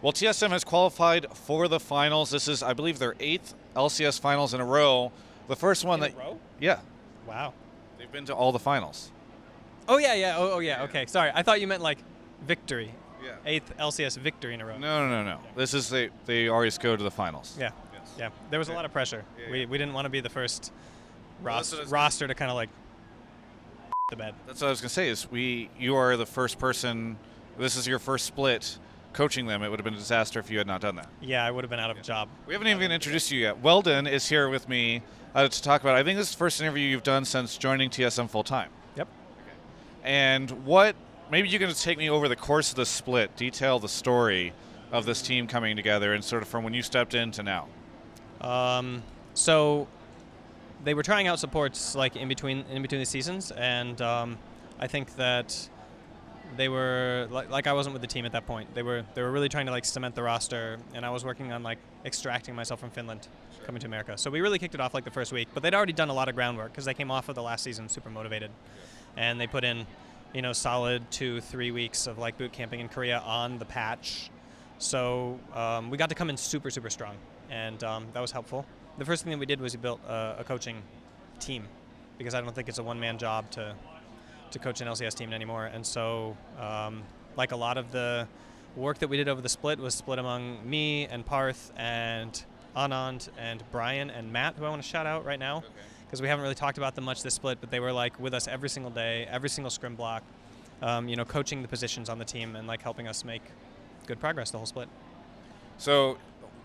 Well, TSM has qualified for the finals. This is, I believe, their 8th LCS finals in a row. The first one In a row? Yeah. Wow. They've been to all the finals. Oh yeah. Oh yeah. Okay. Sorry, I thought you meant like victory. Yeah. 8th LCS victory in a row. No. This is they always go to the finals. Yeah. Yes. Yeah. There was a lot of pressure. Yeah. We didn't want to be the first Well, roster to kind of like the bed. That's what I was gonna say. You are the first person. This is your first split coaching them. It would have been a disaster if you had not done that. Yeah, I would have been out of a job. We haven't even introduced you yet. Weldon is here with me to talk about. I think this is the first interview you've done since joining TSM full time. Yep. And maybe you can just take me over the course of the split, detail the story of this team coming together, and sort of from when you stepped in to now. So they were trying out supports like in between the seasons, and I think that they were like I wasn't with the team at that point. They were really trying to like cement the roster, and I was working on like extracting myself from Finland, coming to America. So we really kicked it off like the first week, but they'd already done a lot of groundwork because they came off of the last season super motivated, and they put in, solid 2-3 weeks of like boot camping in Korea on the patch. So we got to come in super strong, and that was helpful. The first thing that we did was we built a coaching team, because I don't think it's a one-man job to coach an LCS team anymore. And so like a lot of the work that we did over the split was split among me and Parth and Anand and Brian and Matt, who I want to shout out right now, because we haven't really talked about them much this split, but they were like with us every single day, every single scrim block, coaching the positions on the team and like helping us make good progress the whole split. So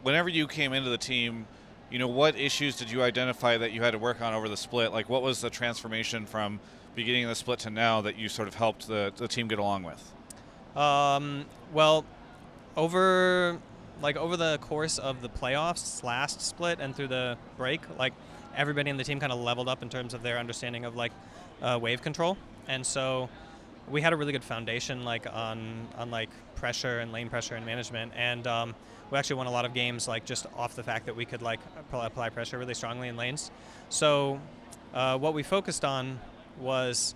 whenever you came into the team, what issues did you identify that you had to work on over the split? Like, what was the transformation from beginning of the split to now that you sort of helped the team get along with? Well, over the course of the playoffs last split and through the break, like everybody in the team kind of leveled up in terms of their understanding of like wave control, and so we had a really good foundation like on like pressure and lane pressure and management, and we actually won a lot of games like just off the fact that we could like apply pressure really strongly in lanes. So what we focused on was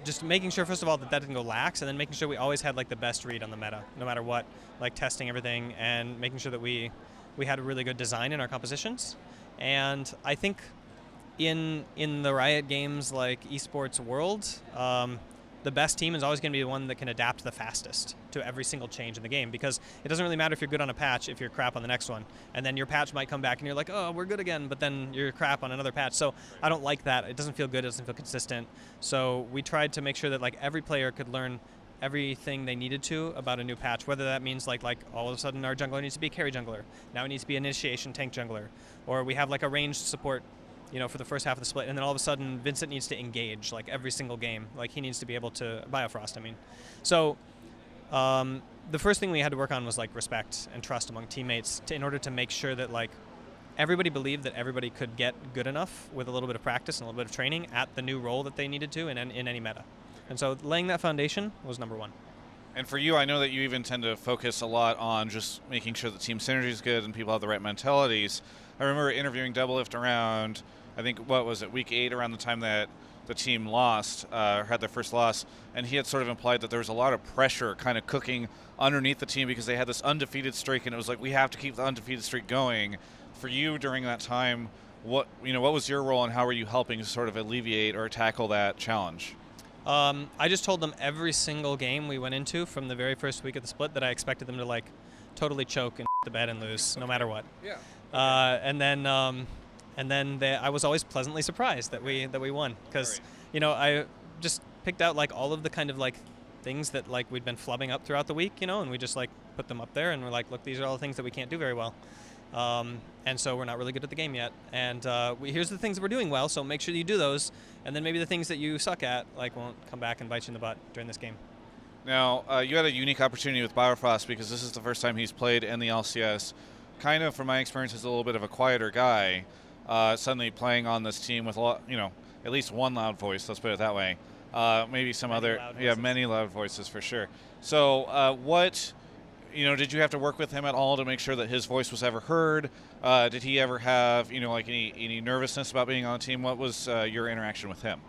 just making sure, first of all, that didn't go lax, and then making sure we always had like the best read on the meta, no matter what, like testing everything and making sure that we had a really good design in our compositions. And I think in the Riot Games like esports world, the best team is always going to be the one that can adapt the fastest to every single change in the game, because it doesn't really matter if you're good on a patch if you're crap on the next one, and then your patch might come back and you're like, oh, we're good again, but then you're crap on another patch. So I don't like that. It doesn't feel good. It doesn't feel consistent. So we tried to make sure that like every player could learn everything they needed to about a new patch, whether that means like all of a sudden our jungler needs to be a carry jungler, now it needs to be an initiation tank jungler, or we have like a ranged support for the first half of the split, and then all of a sudden Vincent needs to engage like every single game. Like he needs to be able to Biofrost, So the first thing we had to work on was like respect and trust among teammates in order to make sure that like everybody believed that everybody could get good enough with a little bit of practice and a little bit of training at the new role that they needed to in any meta. And so laying that foundation was number one. And for you, I know that you even tend to focus a lot on just making sure the team synergy is good and people have the right mentalities. I remember interviewing Doublelift around, I think, what was it, week 8, around the time that the team lost, had their first loss, and he had sort of implied that there was a lot of pressure kind of cooking underneath the team because they had this undefeated streak, and it was like, we have to keep the undefeated streak going. For you during that time, what was your role, and how were you helping to sort of alleviate or tackle that challenge? I just told them every single game we went into from the very first week of the split that I expected them to like totally choke and the bed and lose no matter what. Yeah. And then I was always pleasantly surprised that we won, because I just picked out like all of the kind of like things that like we'd been flubbing up throughout the week, and we just like put them up there and we're like, look, these are all the things that we can't do very well. And so we're not really good at the game yet. And here's the things that we're doing well, so make sure you do those. And then maybe the things that you suck at like won't come back and bite you in the butt during this game. Now, you had a unique opportunity with Biofrost because this is the first time he's played in the LCS. Kind of, from my experience, as a little bit of a quieter guy, suddenly playing on this team with a lot, at least one loud voice, let's put it that way. Maybe some many loud voices for sure. So what... did you have to work with him at all to make sure that his voice was ever heard? Did he ever have, like any nervousness about being on the team? What was your interaction with him?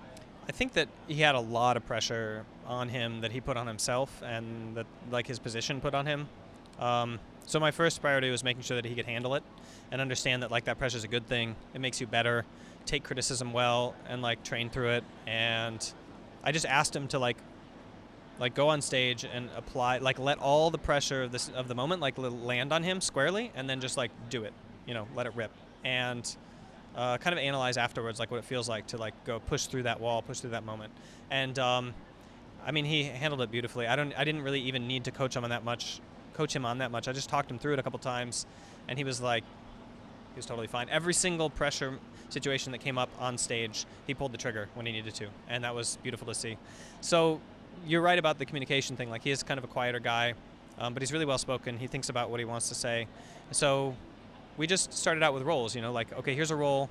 I think that he had a lot of pressure on him that he put on himself and that like his position put on him. So my first priority was making sure that he could handle it and understand that like that pressure is a good thing. It makes you better, take criticism well, and like train through it. And I just asked him to like go on stage and apply, like let all the pressure of the moment like land on him squarely, and then just like do it, let it rip, and kind of analyze afterwards like what it feels like to like go push through that wall, push through that moment. And I mean, he handled it beautifully. I didn't really even need to coach him on that much. I just talked him through it a couple times, and he was totally fine. Every single pressure situation that came up on stage, he pulled the trigger when he needed to, and that was beautiful to see. So you're right about the communication thing. Like, he is kind of a quieter guy, but he's really well spoken. He thinks about what he wants to say. So we just started out with roles, like, okay, here's a role.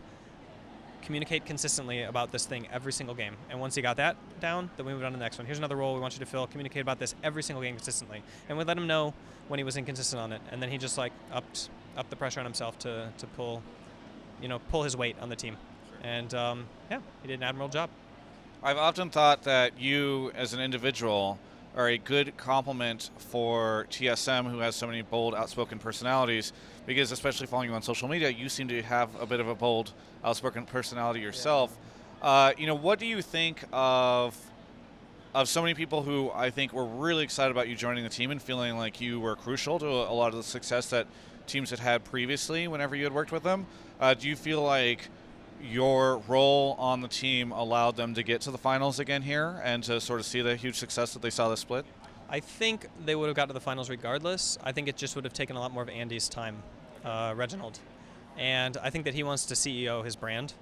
Communicate consistently about this thing every single game. And once he got that down, then we moved on to the next one. Here's another role we want you to fill. Communicate about this every single game consistently. And we let him know when he was inconsistent on it. And then he just like upped the pressure on himself to pull his weight on the team. And yeah, he did an admirable job. I've often thought that you, as an individual, are a good complement for TSM, who has so many bold, outspoken personalities, because especially following you on social media, you seem to have a bit of a bold, outspoken personality yourself. Yeah. What do you think of so many people who I think were really excited about you joining the team and feeling like you were crucial to a lot of the success that teams had previously whenever you had worked with them? Do you feel like your role on the team allowed them to get to the finals again here and to sort of see the huge success that they saw this split? I think they would have got to the finals regardless. I think it just would have taken a lot more of Andy's time, Reginald. And I think that he wants to CEO his brand.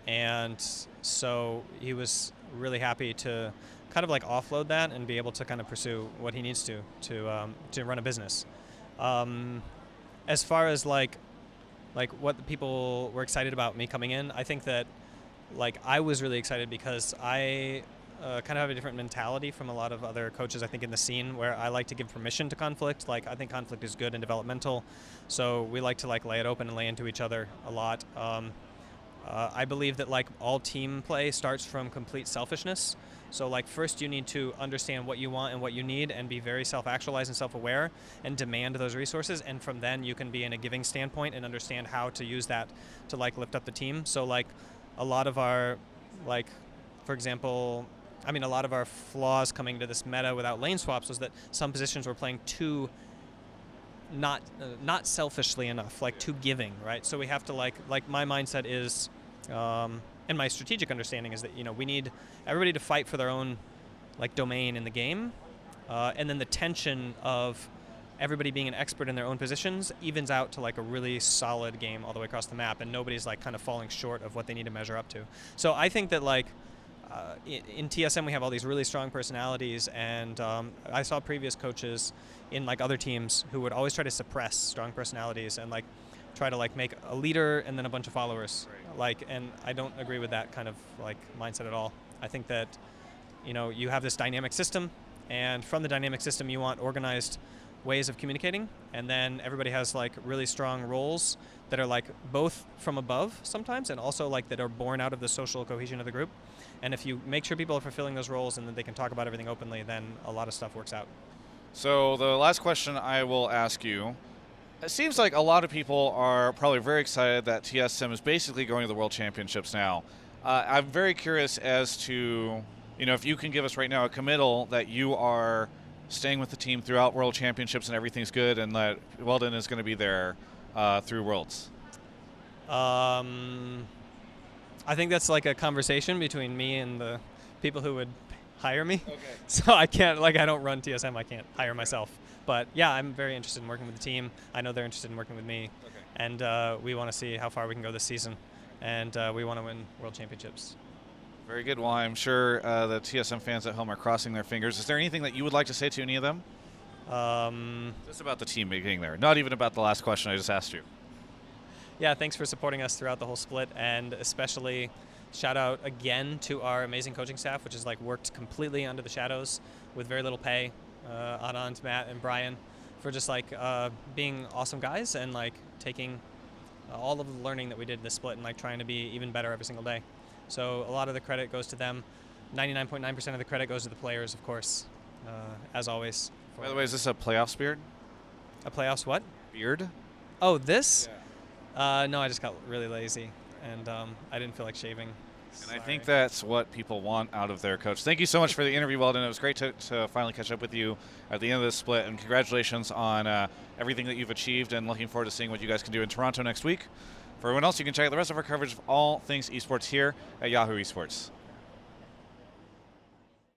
And so he was really happy to kind of like offload that and be able to kind of pursue what he needs to run a business. As far as like what the people were excited about me coming in, I think that like I was really excited because I kind of have a different mentality from a lot of other coaches, I think, in the scene, where I like to give permission to conflict. Like, I think conflict is good and developmental, so we like to like lay it open and lay into each other a lot. I believe that like all team play starts from complete selfishness. So like first you need to understand what you want and what you need and be very self-actualized and self-aware and demand those resources, and from then you can be in a giving standpoint and understand how to use that to like lift up the team. So like a lot of our like, for example, a lot of our flaws coming to this meta without lane swaps was that some positions were playing too not selfishly enough, like too giving, right? So we have to like my mindset is and my strategic understanding is that we need everybody to fight for their own like domain in the game, and then the tension of everybody being an expert in their own positions evens out to like a really solid game all the way across the map, and nobody's like kind of falling short of what they need to measure up to. So I think that like in TSM we have all these really strong personalities, and I saw previous coaches in like other teams who would always try to suppress strong personalities and like try to like make a leader and then a bunch of followers. Right. Like, and I don't agree with that kind of like mindset at all. I think that you have this dynamic system, and from the dynamic system you want organized ways of communicating, and then everybody has like really strong roles that are like both from above sometimes and also like that are born out of the social cohesion of the group. And if you make sure people are fulfilling those roles and that they can talk about everything openly, then a lot of stuff works out. So the last question I will ask you, it seems like a lot of people are probably very excited that TSM is basically going to the World Championships now. I'm very curious as to, if you can give us right now a committal that you are staying with the team throughout World Championships and everything's good, and that Weldon is going to be there through Worlds. I think that's like a conversation between me and the people who would hire me. Okay. So I can't, I don't run TSM, I can't hire myself. But yeah, I'm very interested in working with the team. I know they're interested in working with me. Okay. And we want to see how far we can go this season. And we want to win World Championships. Very good. Well, I'm sure the TSM fans at home are crossing their fingers. Is there anything that you would like to say to any of them? Just about the team being there, not even about the last question I just asked you. Yeah, thanks for supporting us throughout the whole split, and especially shout out again to our amazing coaching staff, which has like worked completely under the shadows with very little pay. Anand, Matt, and Brian, for just like being awesome guys and like taking all of the learning that we did this split and like trying to be even better every single day. So a lot of the credit goes to them. 99.9% of the credit goes to the players, of course, as always. By the way, is this a playoffs beard? A playoffs what? Beard? Oh, this? Yeah. No, I just got really lazy, and I didn't feel like shaving. And I think that's what people want out of their coach. Thank you so much for the interview, Weldon. It was great to finally catch up with you at the end of this split, and congratulations on everything that you've achieved, and looking forward to seeing what you guys can do in Toronto next week. For everyone else, you can check out the rest of our coverage of all things esports here at Yahoo Esports.